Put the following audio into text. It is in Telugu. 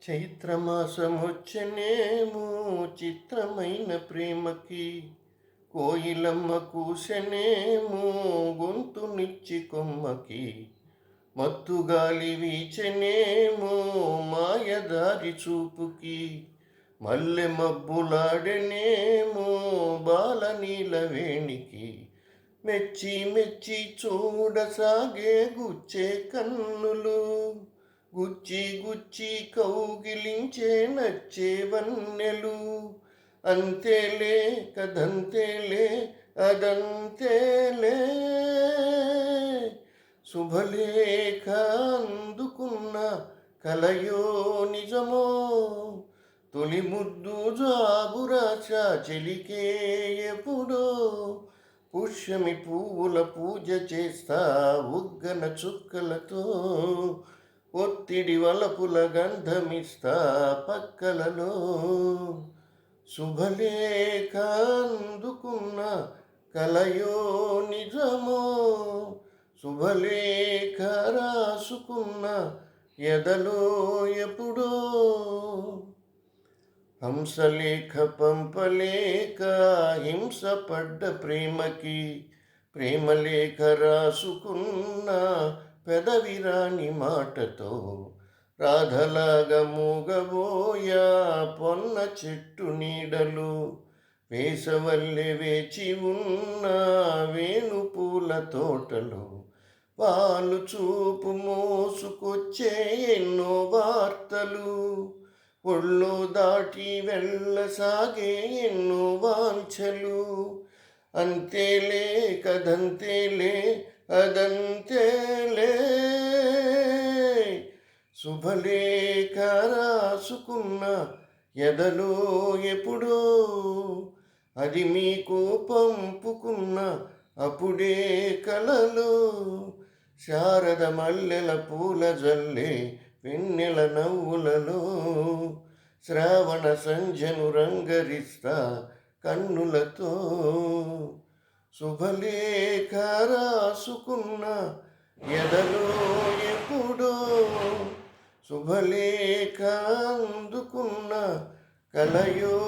చైత్రమాసమొచ్చనేమో చిత్రమైన ప్రేమకి కోయిలమ్మ కూసెనేమో గొంతునిచ్చి కొమ్మకి మత్తుగాలి వీచెనేమో మాయదారి చూపుకి మల్లె మబ్బులాడెనేమో బాలనీల వేణికి మెచ్చి మెచ్చి చూడసాగే గుచ్చే కన్నులు గుచ్చి గుచ్చి కౌగిలించే నచ్చే వన్నెలు అంతేలే కదంతేలే అదంతేలే శుభలేఖ అందుకున్న కలయో నిజమో తొలి ముద్దు జాబురాచా చెలికే ఎప్పుడో పుష్యమి పువ్వుల పూజ చేస్తా ఉగ్గన చుక్కలతో ఒత్తిడి వలపుల గంధమిస్తా పక్కలలో శుభలేఖ అందుకున్న కలయో నిజమో శుభలేఖ రాసుకున్న ఎదలో ఎప్పుడో హంసలేఖ పంపలేక హింస పడ్డ ప్రేమకి ప్రేమలేఖ రాసుకున్న పెదవిరాని మాటతో రాధలాగా మూగబోయా పొన్న చెట్టు నీడలు వేసవల్లె వేచి ఉన్న వేణుపూల తోటలు పాలు చూపు మోసుకొచ్చే ఎన్నో వార్తలు ఒళ్ళు దాటి వెళ్ళసాగే ఎన్నో వాంఛలు అంతేలే కదంతేలే అదంతేలే శుభలేఖ రాసుకున్న ఎదలో ఎప్పుడో అది మీకు పంపుకున్న అప్పుడే కలలో శారద మల్లెల పూల జల్లే వెన్నెల నవ్వులలో శ్రావణ సంధ్యను రంగరిస్తా కన్నులతో శుభలేఖ రాసుకున్న ఎదలో ఎప్పుడో శుభలేఖ అందుకున్న కలయో